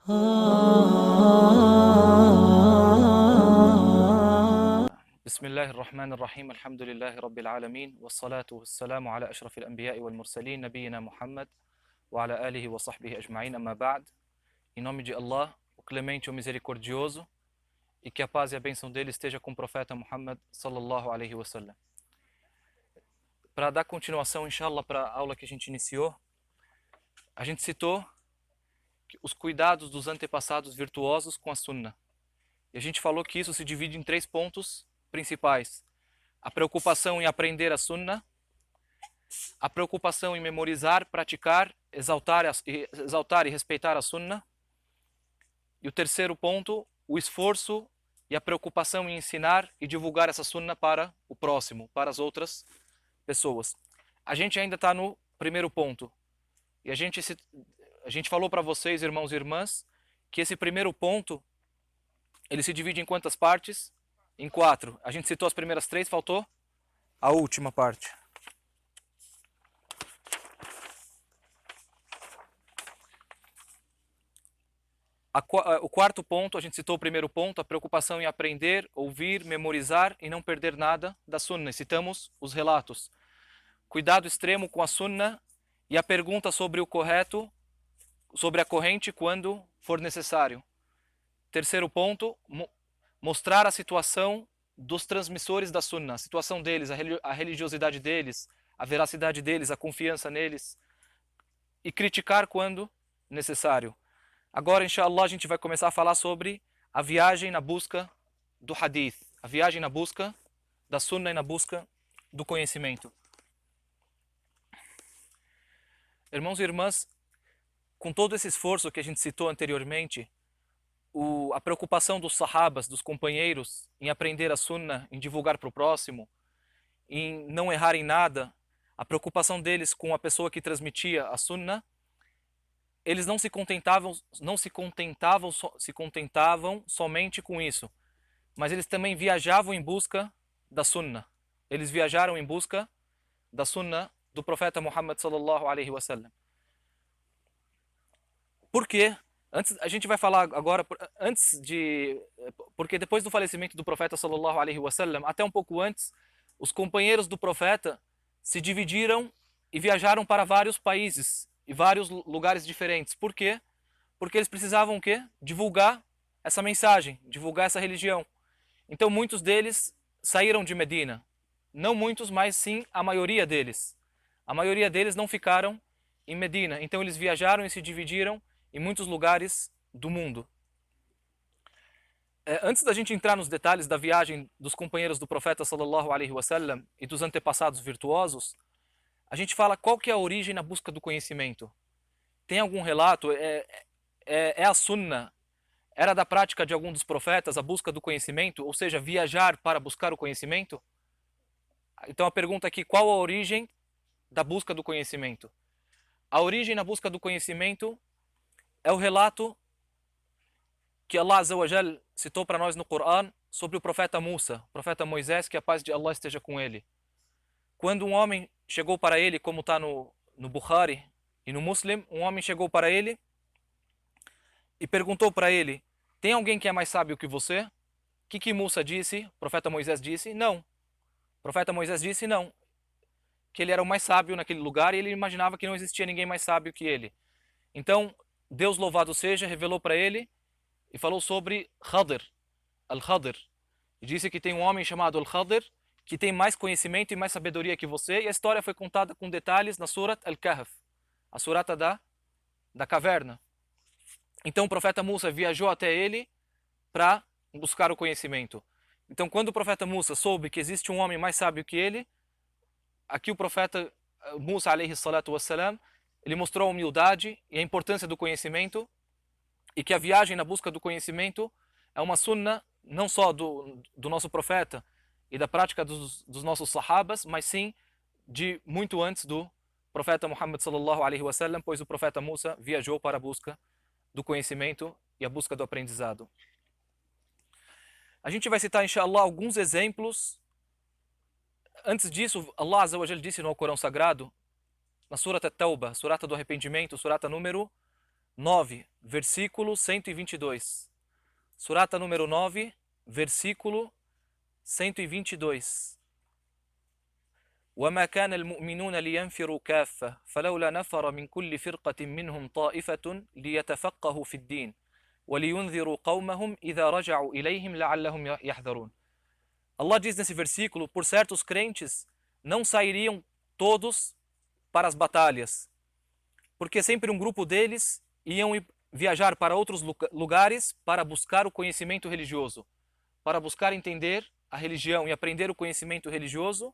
بسم الله الرحمن الرحيم الحمد لله رب العالمين والصلاة والسلام على أشرف الأنبياء والمرسلين نبينا Muhammad وعلى آله وصحبه أجمعين أما بعد. Em nome de Allah, o clemente e o misericordioso, e que a paz e a bênção dele esteja com o profeta Muhammad sallallahu alaihi wasallam. Para dar continuação, inshallah, para a aula que a gente iniciou, a gente citou os cuidados dos antepassados virtuosos com a Sunnah. E a gente falou que isso se divide em 3 pontos principais: a preocupação em aprender a Sunnah, a preocupação em memorizar, praticar, exaltar e respeitar a Sunnah, e o terceiro ponto, o esforço e a preocupação em ensinar e divulgar essa Sunnah para o próximo, para as outras pessoas. A gente ainda está no primeiro ponto, e a gente falou para vocês, irmãos e irmãs, que esse primeiro ponto ele se divide em quantas partes? Em 4. A gente citou as primeiras 3, faltou a última parte. O quarto ponto, a gente citou o primeiro ponto, a preocupação em aprender, ouvir, memorizar e não perder nada da Sunnah. Citamos os relatos. Cuidado extremo com a Sunnah e a pergunta sobre o correto, sobre a corrente quando for necessário. Terceiro ponto, mostrar a situação dos transmissores da Sunnah, a situação deles, a religiosidade deles, a veracidade deles, a confiança neles, e criticar quando necessário. Agora, inshallah, a gente vai começar a falar sobre a viagem na busca do hadith, a viagem na busca da Sunnah e na busca do conhecimento. Irmãos e irmãs, com todo esse esforço que a gente citou anteriormente, a preocupação dos sahabas, dos companheiros, em aprender a Sunnah, em divulgar para o próximo, em não errar em nada, a preocupação deles com a pessoa que transmitia a Sunnah, eles não se contentavam somente com isso, mas eles também viajavam em busca da Sunnah. Eles viajaram em busca da Sunnah do profeta Muhammad sallallahu alaihi wasallam. Por quê? A gente vai falar agora, porque depois do falecimento do profeta sallallahu alaihi wasallam, até um pouco antes, os companheiros do profeta se dividiram e viajaram para vários países e vários lugares diferentes. Por quê? Porque eles precisavam o quê? Divulgar essa mensagem, divulgar essa religião. Então muitos deles saíram de Medina. Não muitos, mas sim a maioria deles. A maioria deles não ficaram em Medina. Então eles viajaram e se dividiram em muitos lugares do mundo. Antes da gente entrar nos detalhes da viagem dos companheiros do profeta sallallahu alaihi wasallam e dos antepassados virtuosos, a gente fala qual que é a origem na busca do conhecimento. Tem algum relato? É a Sunnah? Era da prática de algum dos profetas a busca do conhecimento? Ou seja, viajar para buscar o conhecimento? Então a pergunta aqui, qual a origem da busca do conhecimento? A origem na busca do conhecimento é o relato que Allah Azza wa Jal citou para nós no Coran sobre o profeta Musa, o profeta Moisés, que a paz de Allah esteja com ele. Quando um homem chegou para ele, como está no Bukhari e no Muslim, um homem chegou para ele e perguntou para ele: tem alguém que é mais sábio que você? O que Musa disse? O profeta Moisés disse: não. O profeta Moisés disse: não. Que ele era o mais sábio naquele lugar e ele imaginava que não existia ninguém mais sábio que ele. Então, Deus louvado seja, revelou para ele e falou sobre Khadr, Al-Khadr. E disse que tem um homem chamado Al-Khadr que tem mais conhecimento e mais sabedoria que você. E a história foi contada com detalhes na Surat Al-Kahf, a surata da caverna. Então o profeta Musa viajou até ele para buscar o conhecimento. Então quando o profeta Musa soube que existe um homem mais sábio que ele, aqui o profeta Musa alayhi salatu wassalam, ele mostrou a humildade e a importância do conhecimento e que a viagem na busca do conhecimento é uma sunnah não só do nosso profeta e da prática dos nossos sahabas, mas sim de muito antes do profeta Muhammad sallallahu alaihi wasallam, pois o profeta Musa viajou para a busca do conhecimento e a busca do aprendizado. A gente vai citar, inshallah, alguns exemplos. Antes disso, Allah Azza wa Jal disse no Alcorão Sagrado, na Surata At-Tawbah, surata do arrependimento, surata número 9, versículo 122. Surata número 9, versículo 122. وما كان المؤمنون لينفروا كافة فلولا نفر من كل فرقة منهم طائفة ليتفقهوا في الدين ولينذروا قومهم إذا رجعوا إليهم لعلهم يحذرون. Allah diz nesse versículo: por certo os crentes não sairiam todos para as batalhas, porque sempre um grupo deles iam viajar para outros lugares para buscar o conhecimento religioso, para buscar entender a religião e aprender o conhecimento religioso.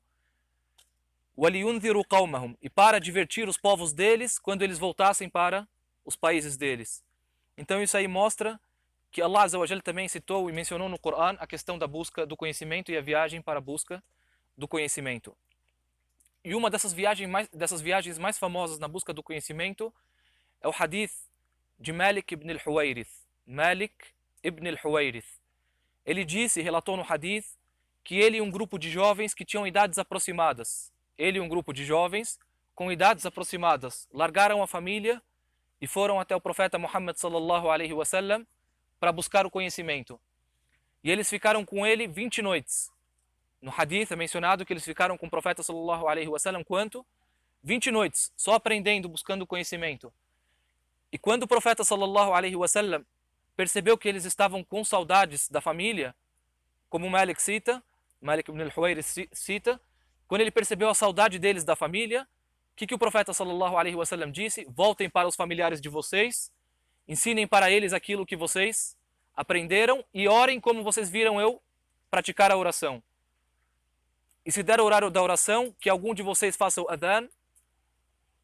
وَلِيُنْذِرُوا قَوْمَهُمْ, e para divertir os povos deles quando eles voltassem para os países deles. Então isso aí mostra que Allah Azza wa Jal também citou e mencionou no Coran a questão da busca do conhecimento e a viagem para a busca do conhecimento. E uma dessas viagens mais famosas na busca do conhecimento é o hadith de Malik ibn al-Huwairith. Malik ibn al-Huwairith. Ele disse, relatou no hadith, que ele e um grupo de jovens que tinham idades aproximadas, ele e um grupo de jovens com idades aproximadas, largaram a família e foram até o profeta Muhammad sallallahu alaihi wasallam para buscar o conhecimento. E eles ficaram com ele 20 noites. No hadith é mencionado que eles ficaram com o profeta sallallahu alaihi wasallam quanto? 20 noites, só aprendendo, buscando conhecimento. E quando o profeta sallallahu alaihi wasallam percebeu que eles estavam com saudades da família, como Malik ibn al-Huwairith cita, quando ele percebeu a saudade deles da família, o que o profeta sallallahu alaihi wasallam disse? Voltem para os familiares de vocês, ensinem para eles aquilo que vocês aprenderam e orem como vocês viram eu praticar a oração. E se der o horário da oração, que algum de vocês faça o adhan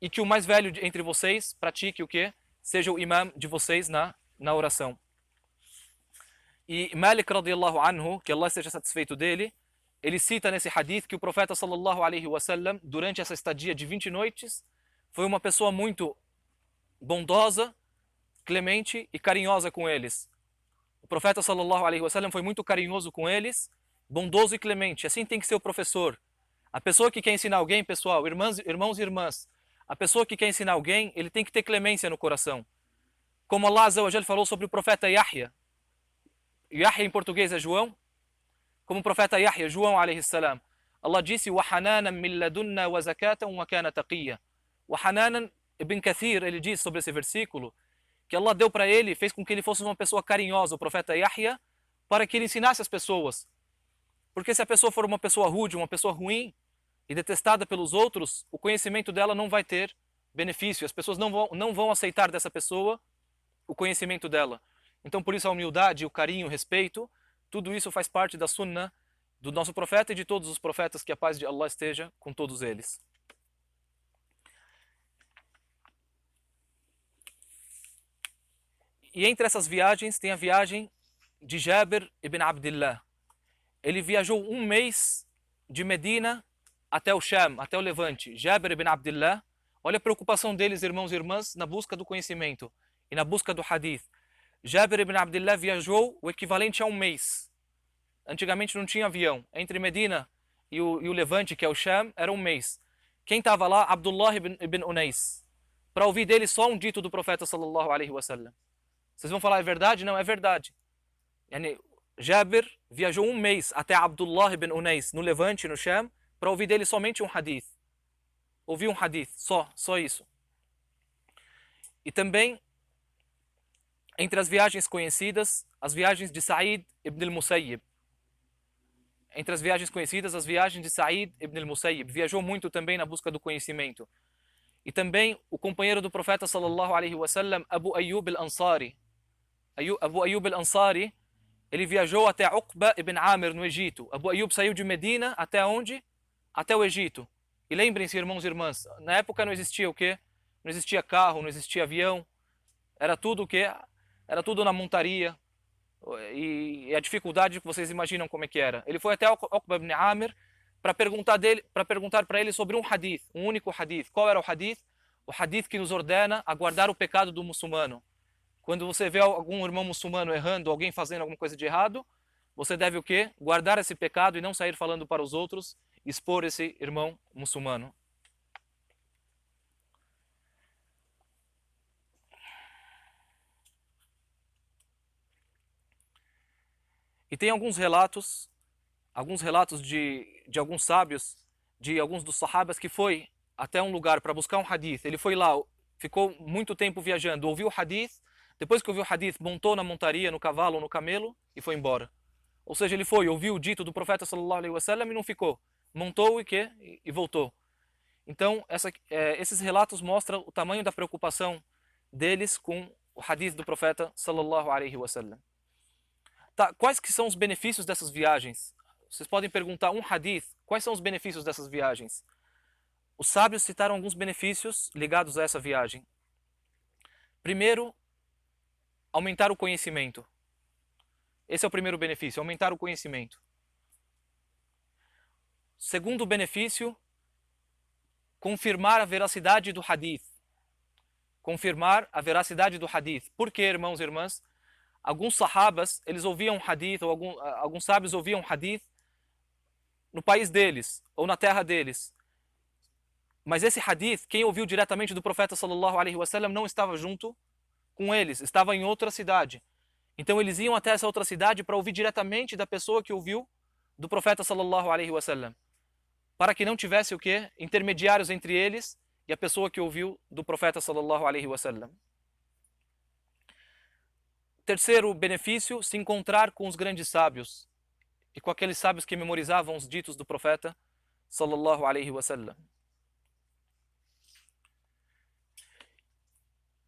e que o mais velho entre vocês pratique o quê? Seja o imam de vocês na oração. E Malik radiyallahu anhu, que Allah esteja satisfeito dele, ele cita nesse hadith que o profeta sallallahu alaihi wasallam, durante essa estadia de 20 noites, foi uma pessoa muito bondosa, clemente e carinhosa com eles. O profeta sallallahu alaihi wasallam foi muito carinhoso com eles, bondoso e clemente. Assim tem que ser o professor. A pessoa que quer ensinar alguém, pessoal, irmãos e irmãs, a pessoa que quer ensinar alguém, ele tem que ter clemência no coração. Como Allah Azza wa Jal falou sobre o profeta Yahya. Yahya em português é João. Como o profeta Yahya, João alayhi salam. Allah disse: وَحَنَانًا مِنْ لَدُنَّا وَزَكَاةً وَكَانَ تَقِيًّا. وَحَنَانًا, Ibn Kathir, ele diz sobre esse versículo, que Allah deu para ele, fez com que ele fosse uma pessoa carinhosa, o profeta Yahya, para que ele ensinasse as pessoas. Porque se a pessoa for uma pessoa rude, uma pessoa ruim e detestada pelos outros, o conhecimento dela não vai ter benefício. As pessoas não vão aceitar dessa pessoa o conhecimento dela. Então, por isso, a humildade, o carinho, o respeito, tudo isso faz parte da sunnah do nosso profeta e de todos os profetas, que a paz de Allah esteja com todos eles. E entre essas viagens tem a viagem de Jabir ibn Abdullah. Ele viajou um mês de Medina até o Sham, até o Levante. Jabir ibn Abdullah, olha a preocupação deles, irmãos e irmãs, na busca do conhecimento e na busca do hadith. Jabir ibn Abdullah viajou o equivalente a um mês. Antigamente não tinha avião. Entre Medina e o Levante, que é o Sham, era um mês. Quem estava lá? Abdullah ibn Unais. Para ouvir dele só um dito do profeta sallallahu alaihi wasallam. Vocês vão falar, é verdade? Não, é verdade. Jabir viajou um mês até Abdullah ibn Unais, no Levante, no Sham, para ouvir dele somente um hadith. Ouvir um hadith, só isso. E também, entre as viagens conhecidas, as viagens de Sa'id ibn al-Musayyib. Entre as viagens conhecidas, as viagens de Sa'id ibn al-Musayyib. Viajou muito também na busca do conhecimento. E também o companheiro do profeta sallallahu alaihi wasallam, Abu Ayyub al-Ansari. Abu Ayyub al-Ansari, ele viajou até Uqba ibn Amir, no Egito. Abu Ayyub saiu de Medina até onde? Até o Egito. E lembrem-se, irmãos e irmãs, na época não existia o quê? Não existia carro, não existia avião. Era tudo o quê? Era tudo na montaria. E a dificuldade que vocês imaginam como é que era. Ele foi até Uqba ibn Amir para perguntar para ele sobre um hadith, um único hadith. Qual era o hadith? O hadith que nos ordena a guardar o pecado do muçulmano. Quando você vê algum irmão muçulmano errando, alguém fazendo alguma coisa de errado, você deve o quê? Guardar esse pecado e não sair falando para os outros, expor esse irmão muçulmano. E tem alguns relatos de alguns sábios, de alguns dos sahabas que foi até um lugar para buscar um hadith. Ele foi lá, ficou muito tempo viajando, ouviu o hadith, depois que ouviu o hadith, montou na montaria, no cavalo ou no camelo e foi embora. Ou seja, ele foi, ouviu o dito do profeta sallallahu alaihi wasallam e não ficou. Montou e voltou. Então, esses relatos mostram o tamanho da preocupação deles com o hadith do profeta sallallahu alaihi wasallam. Tá, quais que são os benefícios dessas viagens? Vocês podem perguntar um hadith, quais são os benefícios dessas viagens? Os sábios citaram alguns benefícios ligados a essa viagem. Primeiro, aumentar o conhecimento. Esse é o primeiro benefício, aumentar o conhecimento. Segundo benefício, confirmar a veracidade do hadith. Confirmar a veracidade do hadith. Por quê, irmãos e irmãs? Alguns sahabas, eles ouviam hadith, ou alguns sábios ouviam hadith no país deles, ou na terra deles. Mas esse hadith, quem ouviu diretamente do profeta sallallahu alaihi wasallam não estava junto com eles, estava em outra cidade. Então eles iam até essa outra cidade para ouvir diretamente da pessoa que ouviu do profeta sallallahu alaihi wasallam, para que não tivesse o quê? Intermediários entre eles e a pessoa que ouviu do profeta sallallahu alaihi wasallam. Terceiro benefício, se encontrar com os grandes sábios e com aqueles sábios que memorizavam os ditos do profeta sallallahu alaihi wasallam.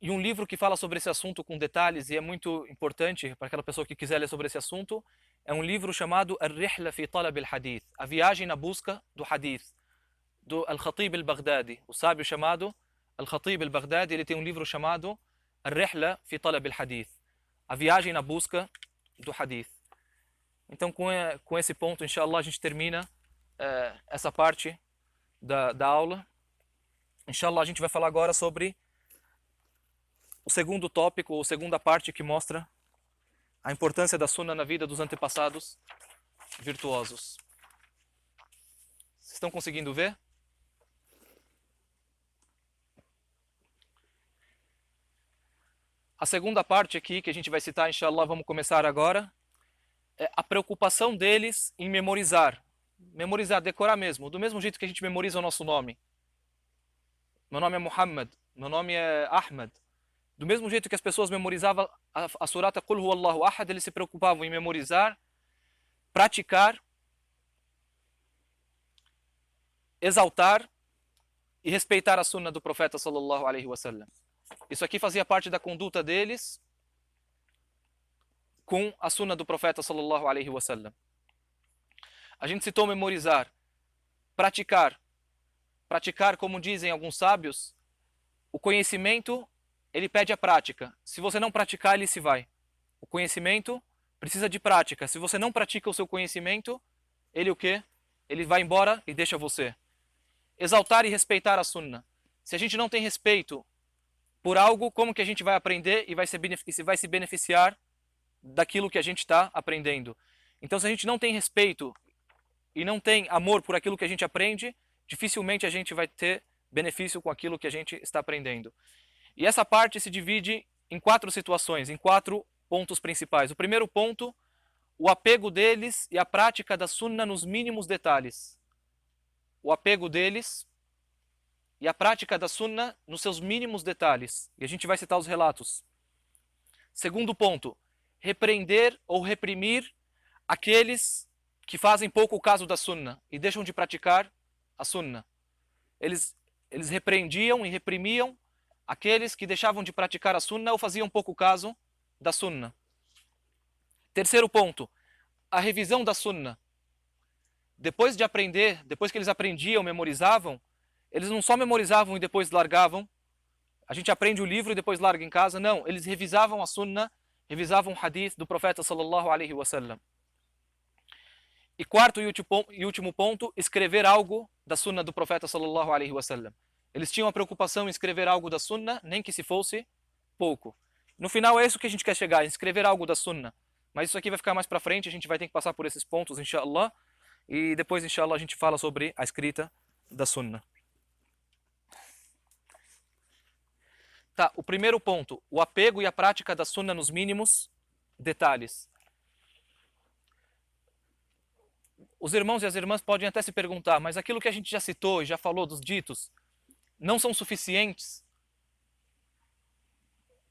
E um livro que fala sobre esse assunto com detalhes e é muito importante para aquela pessoa que quiser ler sobre esse assunto, é um livro chamado Ar-Rihla fi Talab al-Hadith, a viagem na busca do hadith, do Al-Khatib al-Baghdadi, o sábio chamado Al-Khatib al-Baghdadi. Ele tem um livro chamado Ar-Rihla fi Talab al-Hadith, a viagem na busca do hadith. Então com esse ponto, inshallah, a gente termina essa parte da aula. Inshallah, a gente vai falar agora sobre o segundo tópico, ou segunda parte que mostra a importância da Sunna na vida dos antepassados virtuosos. Vocês estão conseguindo ver? A segunda parte aqui que a gente vai citar, inshallah, vamos começar agora, é a preocupação deles em memorizar. Memorizar, decorar mesmo, do mesmo jeito que a gente memoriza o nosso nome. Meu nome é Muhammad, meu nome é Ahmed. Do mesmo jeito que as pessoas memorizavam a surata Qul Huwallahu Ahad, eles se preocupavam em memorizar, praticar, exaltar e respeitar a sunna do profeta sallallahu alaihi wasallam. Isso aqui fazia parte da conduta deles com a sunna do profeta sallallahu alaihi wasallam. A gente citou memorizar, praticar. Praticar, como dizem alguns sábios, o conhecimento ele pede a prática. Se você não praticar, ele se vai. O conhecimento precisa de prática. Se você não pratica o seu conhecimento, ele o quê? Ele vai embora e deixa você. Exaltar e respeitar a sunna. Se a gente não tem respeito por algo, como que a gente vai aprender e vai se beneficiar daquilo que a gente está aprendendo? Então, se a gente não tem respeito e não tem amor por aquilo que a gente aprende, dificilmente a gente vai ter benefício com aquilo que a gente está aprendendo. E essa parte se divide em 4 situações, em 4 pontos principais. O primeiro ponto, o apego deles e a prática da sunna nos mínimos detalhes. O apego deles e a prática da sunna nos seus mínimos detalhes. E a gente vai citar os relatos. Segundo ponto, repreender ou reprimir aqueles que fazem pouco caso da sunna e deixam de praticar a sunna. Eles repreendiam e reprimiam aqueles que deixavam de praticar a sunna ou faziam pouco caso da sunna. Terceiro ponto, a revisão da sunna. Depois de aprender, depois que eles aprendiam, memorizavam, eles não só memorizavam e depois largavam. A gente aprende o livro e depois larga em casa. Não, eles revisavam a sunna, revisavam o hadith do profeta sallallahu alaihi wasallam. E quarto e último ponto, escrever algo da sunna do profeta sallallahu alaihi wasallam. Eles tinham a preocupação em escrever algo da sunna, nem que se fosse pouco. No final é isso que a gente quer chegar, escrever algo da sunna. Mas isso aqui vai ficar mais para frente, a gente vai ter que passar por esses pontos, inshallah. E depois, inshallah, a gente fala sobre a escrita da sunna. Tá, o primeiro ponto, o apego e a prática da sunna nos mínimos detalhes. os irmãos e as irmãs podem até se perguntar, mas aquilo que a gente já citou e já falou dos ditos, não são suficientes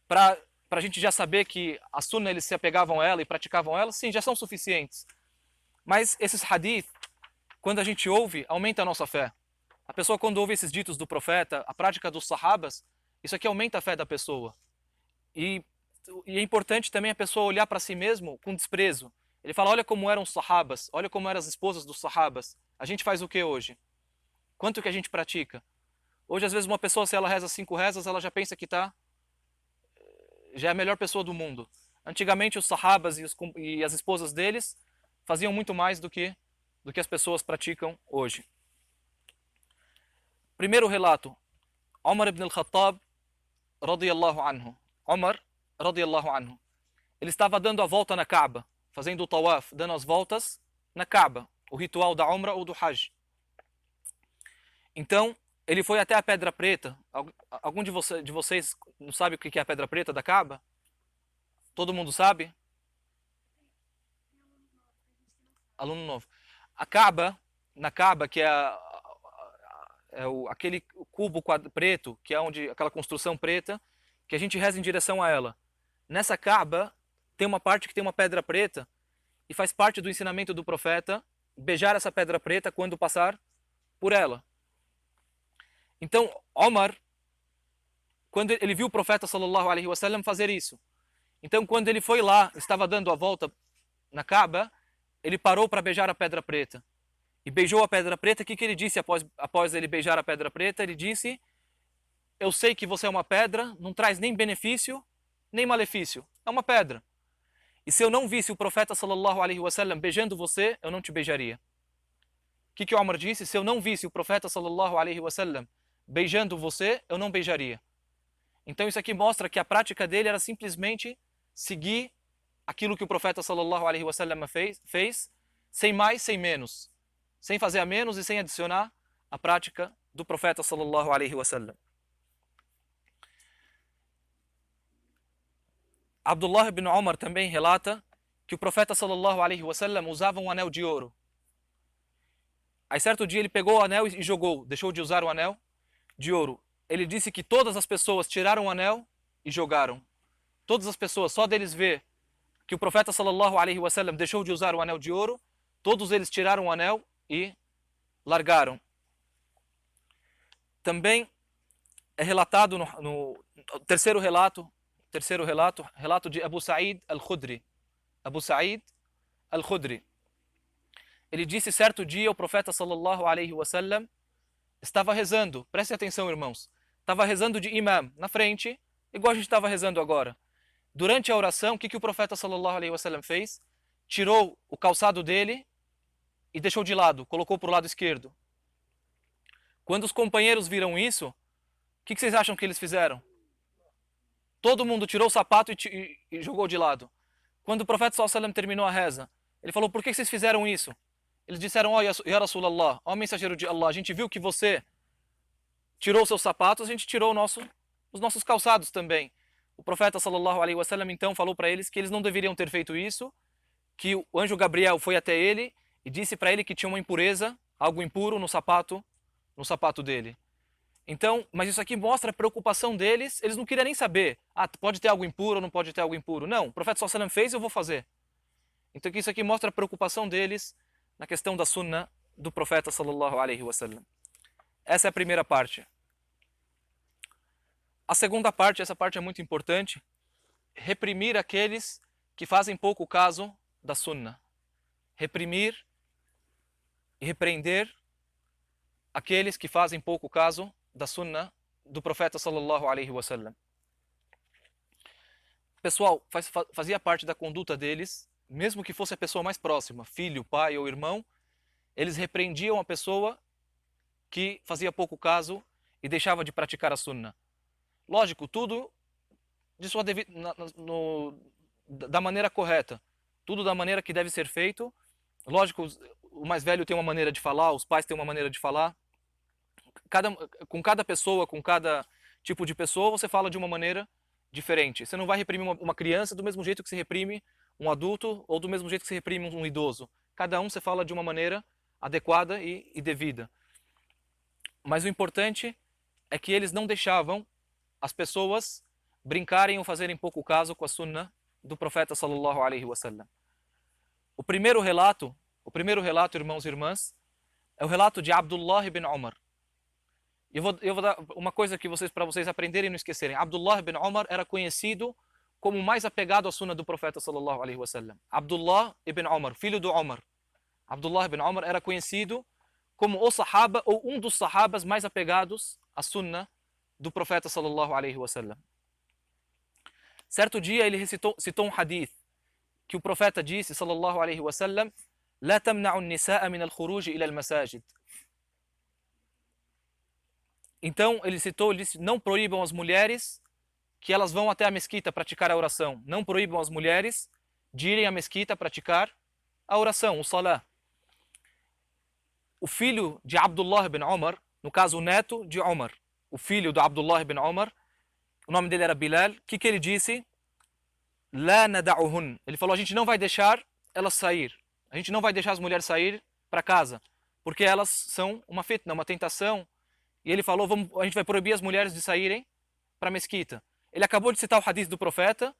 para a gente já saber que a sunna eles se apegavam a ela e praticavam ela? Sim, já são suficientes. Mas esses hadith, quando a gente ouve, aumenta a nossa fé. A pessoa quando ouve esses ditos do profeta, a prática dos sahabas, isso aqui aumenta a fé da pessoa. E é importante também a pessoa olhar para si mesmo com desprezo. Ele fala, olha como eram os sahabas, olha como eram as esposas dos sahabas. A gente faz o que hoje? Quanto que a gente pratica? Hoje, às vezes, uma pessoa, se ela reza 5 rezas, ela já pensa que já é a melhor pessoa do mundo. Antigamente, os sahabas e as esposas deles faziam muito mais do que as pessoas praticam hoje. Primeiro relato, Umar ibn al-Khattab, radiyallahu anhu. Umar, radiyallahu anhu. Ele estava dando a volta na Kaaba, fazendo o tawaf, dando as voltas na Kaaba, o ritual da Umra ou do Hajj. Então, ele foi até a Pedra Preta. Algum de vocês não sabe o que é a Pedra Preta da Kaaba? Todo mundo sabe? Aluno novo. A Kaaba, na Kaaba, que é aquele cubo preto, que é aquela construção preta, que a gente reza em direção a ela. Nessa Kaaba, tem uma parte que tem uma pedra preta, e faz parte do ensinamento do profeta beijar essa pedra preta quando passar por ela. Então, Omar, quando ele viu o profeta sallallahu alaihi wasallam fazer isso, então quando ele foi lá, estava dando a volta na Kaaba, ele parou para beijar a pedra preta. E beijou a pedra preta. O que ele disse após ele beijar a pedra preta? Ele disse, eu sei que você é uma pedra, não traz nem benefício, nem malefício. É uma pedra. E se eu não visse o profeta sallallahu alaihi wasallam beijando você, eu não te beijaria. O que Omar disse? Se eu não visse o profeta sallallahu alaihi wasallam beijando você, eu não beijaria. Então isso aqui mostra que a prática dele era simplesmente seguir aquilo que o profeta sallallahu alaihi wasallam fez, sem mais, sem menos. Sem fazer a menos e sem adicionar a prática do profeta sallallahu alaihi wasallam. Abdullah ibn Umar também relata que o profeta sallallahu alaihi wasallam usava um anel de ouro. Aí certo dia ele pegou o anel e jogou, deixou de usar o anel de ouro. Ele disse que todas as pessoas tiraram o anel e jogaram. Todas as pessoas, só deles ver que o profeta sallallahu alaihi wasallam deixou de usar o anel de ouro, todos eles tiraram o anel e largaram. Também é relatado no terceiro relato de Abu Sa'id al-Khudri. Abu Sa'id al-Khudri. Ele disse certo dia o profeta sallallahu alaihi wasallam estava rezando, prestem atenção irmãos, estava rezando de imam, na frente, igual a gente estava rezando agora. Durante a oração, o que o profeta sallallahu alaihi wasallam fez? Tirou o calçado dele e deixou de lado, colocou para o lado esquerdo. Quando os companheiros viram isso, o que vocês acham que eles fizeram? Todo mundo tirou o sapato e jogou de lado. Quando o profeta sallallahu alaihi wasallam terminou a reza, ele falou, por que vocês fizeram isso? Eles disseram, ó, Ya Rasulallah, ó mensageiro de Allah, a gente viu que você tirou seus sapatos, a gente tirou os nossos calçados também. O profeta sallallahu alaihi wasallam então falou para eles que eles não deveriam ter feito isso, que o anjo Gabriel foi até ele e disse para ele que tinha uma impureza, algo impuro no sapato dele. Então, mas isso aqui mostra a preocupação deles, eles não queriam nem saber, pode ter algo impuro ou não pode ter algo impuro. Não, o profeta sallallahu alaihi wasallam fez, eu vou fazer. Então isso aqui mostra a preocupação deles na questão da sunnah do profeta sallallahu alaihi wasallam. Essa é a primeira parte. A segunda parte, essa parte é muito importante, reprimir aqueles que fazem pouco caso da sunnah. Reprimir e repreender aqueles que fazem pouco caso da sunnah do profeta sallallahu alaihi wasallam. Pessoal, fazia parte da conduta deles, mesmo que fosse a pessoa mais próxima, filho, pai ou irmão, eles repreendiam a pessoa que fazia pouco caso e deixava de praticar a sunnah. Lógico, tudo de sua da maneira correta, tudo da maneira que deve ser feito. Lógico, o mais velho tem uma maneira de falar, os pais têm uma maneira de falar. Com cada pessoa, com cada tipo de pessoa, você fala de uma maneira diferente. Você não vai reprimir uma criança do mesmo jeito que se reprime um adulto ou do mesmo jeito que se reprime um idoso. cada um você fala de uma maneira adequada e devida. Mas o importante é que eles não deixavam as pessoas brincarem ou fazerem pouco caso com a sunnah do profeta sallallahu alaihi wasallam. O primeiro relato, irmãos e irmãs, é o relato de Abdullah ibn Umar. Eu vou dar uma coisa que para vocês aprenderem e não esquecerem. Abdullah ibn Umar era conhecido como o mais apegado à sunnah do profeta sallallahu alaihi wasallam. Abdullah ibn Umar, filho do Umar. Abdullah ibn Umar era conhecido como o sahaba ou um dos sahabas mais apegados à sunnah do profeta sallallahu alaihi wasallam. Certo dia ele citou um hadith que o profeta disse sallallahu alaihi wasallam: "La tamna'u an-nisaa min al-khuruj ila al-masajid." Então ele disse: "Não proíbam as mulheres que elas vão até a mesquita praticar a oração. Não proíbam as mulheres de irem à mesquita praticar a oração, o salah." O filho de Abdullah ibn Umar, no caso o neto de Umar, o filho do Abdullah ibn Umar, o nome dele era Bilal, o que ele disse? La nada'uhun. Ele falou: a gente não vai deixar elas sair. A gente não vai deixar as mulheres sair para casa, porque elas são uma fitna, uma tentação. E ele falou: a gente vai proibir as mulheres de saírem para a mesquita. Ele acabou de citar o hadith do profeta,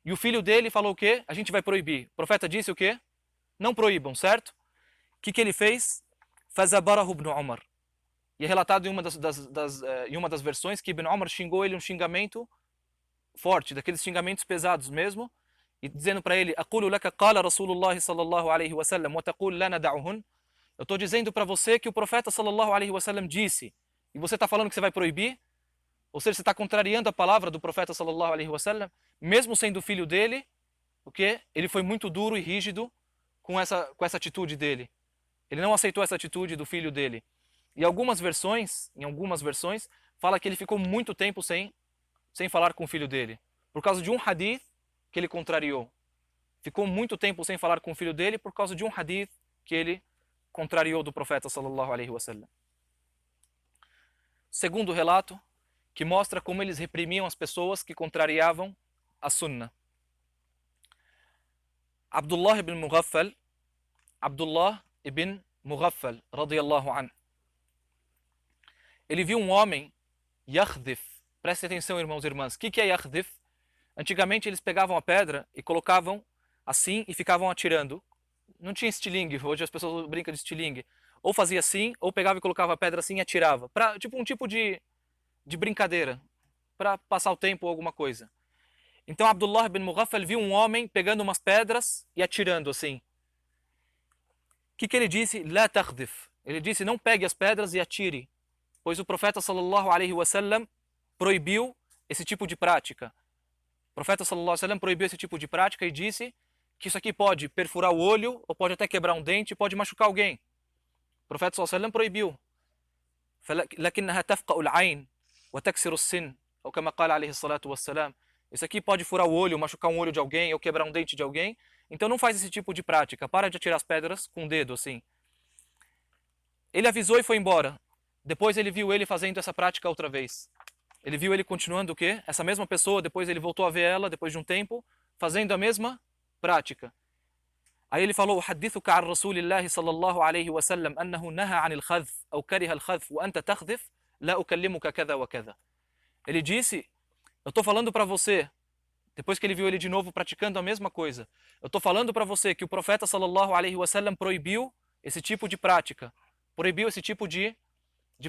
e o filho dele falou o quê? A gente vai proibir. O profeta disse o quê? Não proíbam, certo? O que ele fez? Fazabarahu ibn Umar. E é relatado em uma das versões que Ibn Umar xingou ele um xingamento forte, daqueles xingamentos pesados mesmo, e dizendo para ele: "Aqulu laka qala Rasulullah sallallahu alaihi wasallam wa taqul la nada'uhun." Eu estou dizendo para você que o profeta sallallahu alaihi wasallam disse, e você está falando que você vai proibir? Ou seja, você está contrariando a palavra do profeta sallallahu alaihi wasallam, mesmo sendo filho dele, porque ele foi muito duro e rígido com essa atitude dele. Ele não aceitou essa atitude do filho dele. E em algumas versões, fala que ele ficou muito tempo sem falar com o filho dele, por causa de um hadith que ele contrariou. Ficou muito tempo sem falar com o filho dele por causa de um hadith que ele contrariou do profeta sallallahu alaihi wasallam. Segundo relato, que mostra como eles reprimiam as pessoas que contrariavam a sunnah. Abdullah ibn Mughaffal, radiyallahu anhu. Ele viu um homem, yakhdif. Preste atenção, irmãos e irmãs. O que é yakhdif? Antigamente eles pegavam a pedra e colocavam assim e ficavam atirando. Não tinha estilingue, hoje as pessoas brincam de estilingue. Ou fazia assim, ou pegava e colocava a pedra assim e atirava. Um tipo de brincadeira, para passar o tempo ou alguma coisa. Então Abdullah ibn Mughaffal viu um homem pegando umas pedras e atirando assim. O que ele disse? La takhdif. Ele disse: não pegue as pedras e atire, pois o profeta sallallahu alaihi wasallam proibiu esse tipo de prática. O profeta sallallahu alaihi wasallam proibiu esse tipo de prática e disse que isso aqui pode perfurar o olho, ou pode até quebrar um dente, pode machucar alguém. O profeta sallallahu alaihi wasallam proibiu. لكنها تفقأ العين وتكسر السن أو كما قال عليه الصلاة والسلام. Isso aqui pode furar o olho, machucar um olho de alguém ou quebrar um dente de alguém. Então não faz esse tipo de prática. Para de atirar as pedras com o dedo assim. Ele avisou e foi embora. Depois ele viu ele fazendo essa prática outra vez. Ele viu ele continuando o quê? Essa mesma pessoa, depois ele voltou a ver ela, depois de um tempo, fazendo a mesma prática. Aí ele falou: "Hadithuka an Rasulillahi sallallahu alayhi wa sallam annahu naha 'anil khadf aw kariha al-khadf wa anta takhdhif la ukallimuka kadha wa kadha." Ele disse: "Eu estou falando para você", depois que ele viu ele de novo praticando a mesma coisa, "eu estou falando para você que o profeta sallallahu alayhi wa sallam proibiu esse tipo de prática, proibiu esse tipo de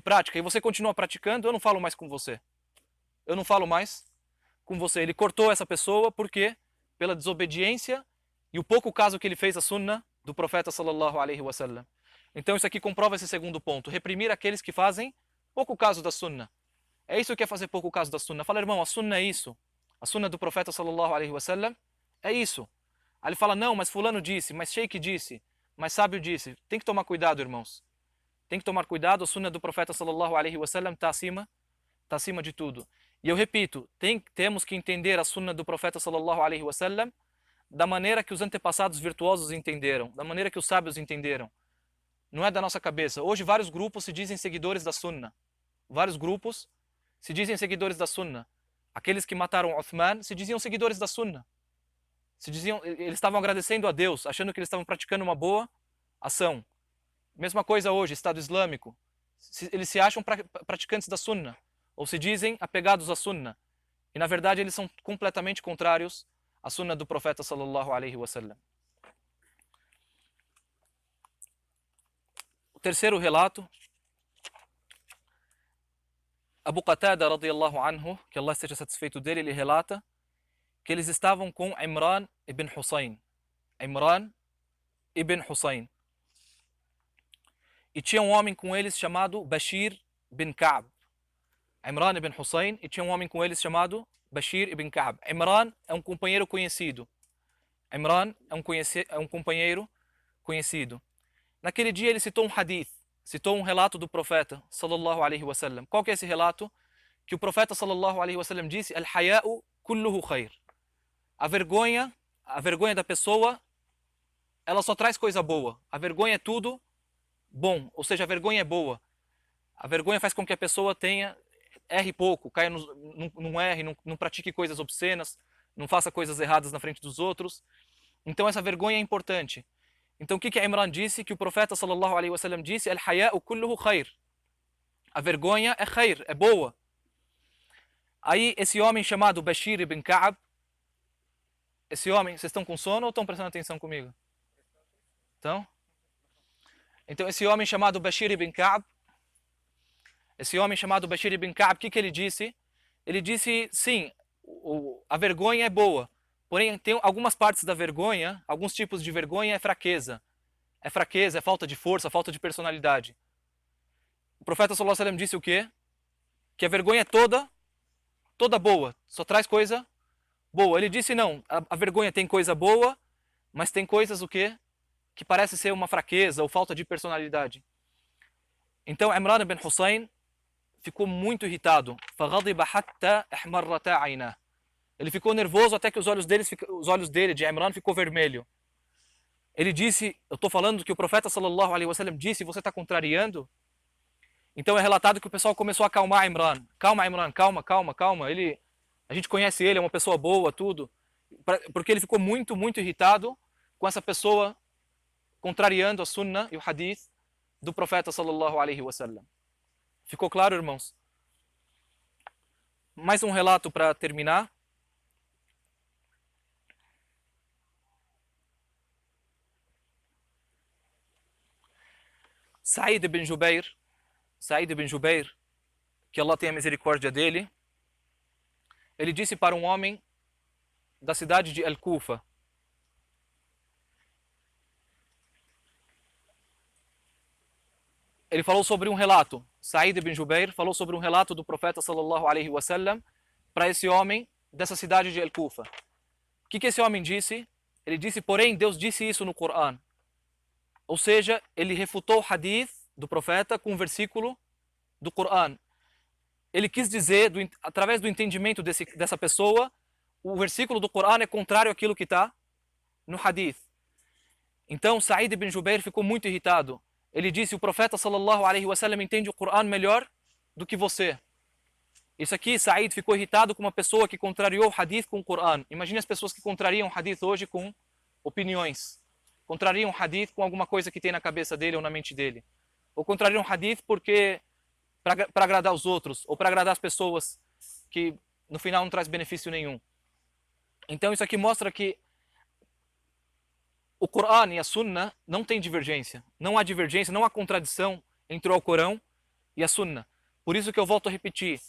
prática, e você continua praticando, eu não falo mais com você. Eu não falo mais com você." Ele cortou essa pessoa porque pela desobediência e o pouco caso que ele fez a sunnah do profeta sallallahu alaihi wasallam. Então isso aqui comprova esse segundo ponto: reprimir aqueles que fazem pouco caso da sunnah. É isso que é fazer pouco caso da sunnah. Fala: "Irmão, a sunnah é isso. A sunnah do profeta sallallahu alaihi wasallam é isso." Aí ele fala: "Não, mas fulano disse, mas sheikh disse, mas sábio disse." Tem que tomar cuidado, irmãos. Tem que tomar cuidado. A sunnah do profeta sallallahu alaihi wasallam está acima de tudo. E eu repito, temos que entender a sunnah do profeta sallallahu alaihi wasallam da maneira que os antepassados virtuosos entenderam, da maneira que os sábios entenderam. Não é da nossa cabeça. Hoje vários grupos se dizem seguidores da sunnah. Vários grupos se dizem seguidores da sunnah. Aqueles que mataram Uthman se diziam seguidores da sunnah. Eles estavam agradecendo a Deus, achando que eles estavam praticando uma boa ação. Mesma coisa hoje, Estado Islâmico. Eles se acham praticantes da Sunna, ou se dizem apegados à Sunna. E na verdade eles são completamente contrários à Sunna do profeta sallallahu alaihi wasallam. O terceiro relato, Abu Qatada radiyallahu anhu, que Allah esteja satisfeito dele, ele relata que eles estavam com Imran ibn Husayn. Imran ibn Husayn. E tinha um homem com eles chamado Bashir bin Ka'b. Imran ibn Husayn, e tinha um homem com eles chamado Bashir ibn Ka'b. Imran é um companheiro conhecido. Imran é um companheiro conhecido. Naquele dia ele citou um hadith, citou um relato do profeta sallallahu alaihi wasallam. Qual que é esse relato? Que o profeta sallallahu alaihi wasallam disse: Al-haya'u kulluhu khair. A vergonha da pessoa, ela só traz coisa boa. A vergonha é tudo bom, ou seja, a vergonha é boa. A vergonha faz com que a pessoa erre pouco, caia não erre, não pratique coisas obscenas, não faça coisas erradas na frente dos outros. Então essa vergonha é importante. Então o que Imran disse? Que o profeta sallallahu alaihi wasallam disse: Al-haya'u kulluhu khair. A vergonha é khair, é boa. Aí esse homem chamado Bashir ibn Ka'b, esse homem, vocês estão com sono ou estão prestando atenção comigo? Então esse homem chamado Bashir ibn Ka'b, o que ele disse? Ele disse, sim, a vergonha é boa, porém tem algumas partes da vergonha, alguns tipos de vergonha é fraqueza. É fraqueza, é falta de força, falta de personalidade. O profeta sallallahu alaihi wasallam disse o quê? Que a vergonha é toda boa, só traz coisa boa. Ele disse não, a vergonha tem coisa boa, mas tem coisas o quê? Que parece ser uma fraqueza ou falta de personalidade. Então Imran ibn Husayn ficou muito irritado. Ele ficou nervoso até que os olhos dele, de Imran, ficou vermelho. Ele disse, eu estou falando que o profeta sallallahu alaihi wasallam disse, você está contrariando? Então é relatado que o pessoal começou a acalmar Imran. Calma Imran, calma. A gente conhece ele, é uma pessoa boa, tudo. Porque ele ficou muito, muito irritado com essa pessoa contrariando a Sunnah e o Hadith do profeta sallallahu alaihi wasallam. Ficou claro, irmãos? Mais um relato para terminar. Sa'id ibn Jubair, que Allah tenha misericórdia dele, ele disse para um homem da cidade de Al-Kufa: ele falou sobre um relato, Sa'id ibn Jubair falou sobre um relato do profeta sallallahu alaihi wasallam para esse homem dessa cidade de Al-Kufa. O que esse homem disse? Ele disse, porém, Deus disse isso no Coran. Ou seja, ele refutou o hadith do profeta com um versículo do Coran. Ele quis dizer, através do entendimento dessa pessoa, o versículo do Coran é contrário àquilo que está no hadith. Então Sa'id ibn Jubair ficou muito irritado. Ele disse, o profeta sallallahu alaihi wasallam entende o Coran melhor do que você. Isso aqui, Sa'id ficou irritado com uma pessoa que contrariou o hadith com o Coran. Imagine as pessoas que contrariam o hadith hoje com opiniões. Contrariam o hadith com alguma coisa que tem na cabeça dele ou na mente dele. Ou contrariam o hadith porque para agradar os outros, ou para agradar as pessoas que no final não traz benefício nenhum. Então isso aqui mostra que o Coran e a Sunnah não tem divergência. Não há divergência, não há contradição entre o Alcorão e a Sunnah. Por isso que eu volto a repetir.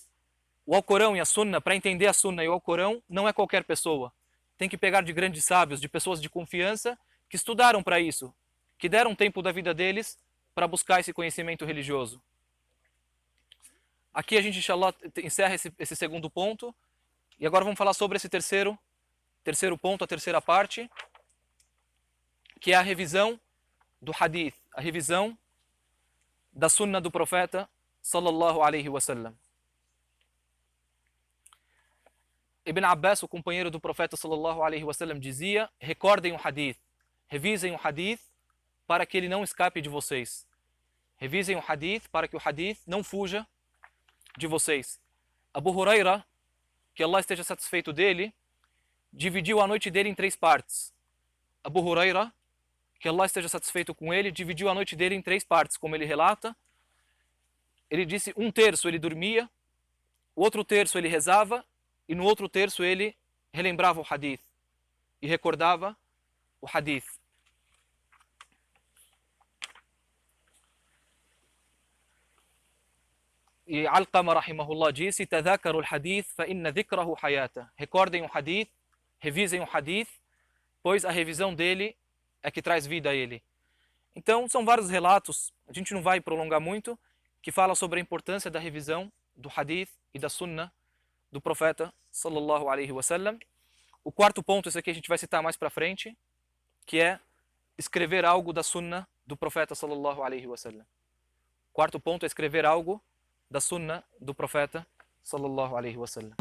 O Alcorão e a Sunnah, para entender a Sunnah e o Alcorão, não é qualquer pessoa. Tem que pegar de grandes sábios, de pessoas de confiança, que estudaram para isso, que deram tempo da vida deles para buscar esse conhecimento religioso. Aqui a gente, inshallah, encerra esse segundo ponto. E agora vamos falar sobre esse terceiro ponto, a terceira parte, que é a revisão do hadith, a revisão da Sunnah do profeta sallallahu alaihi wasallam. Ibn Abbas, o companheiro do profeta sallallahu alaihi wasallam, dizia: recordem o hadith, revisem o hadith para que ele não escape de vocês. Revisem o hadith para que o hadith não fuja de vocês. Abu Huraira, que Allah esteja satisfeito dele, dividiu a noite dele em 3 partes. Abu Huraira que Allah esteja satisfeito com ele, dividiu a noite dele em 3 partes, como ele relata. Ele disse 1/3 ele dormia, o outro terço ele rezava, e no outro terço ele relembrava o hadith e recordava o hadith. E Alqama rahimahullah disse: "Tadhakaru al-hadith fa inna dhikrahu hayata." Recordem o hadith, revisem o hadith, pois a revisão dele é que traz vida a ele. Então, são vários relatos, a gente não vai prolongar muito, que fala sobre a importância da revisão do hadith e da sunnah do profeta sallallahu alaihi wasallam. O quarto ponto, esse aqui a gente vai citar mais para frente, que é escrever algo da sunnah do profeta sallallahu alaihi wasallam. Quarto ponto é escrever algo da sunnah do profeta sallallahu alaihi wasallam.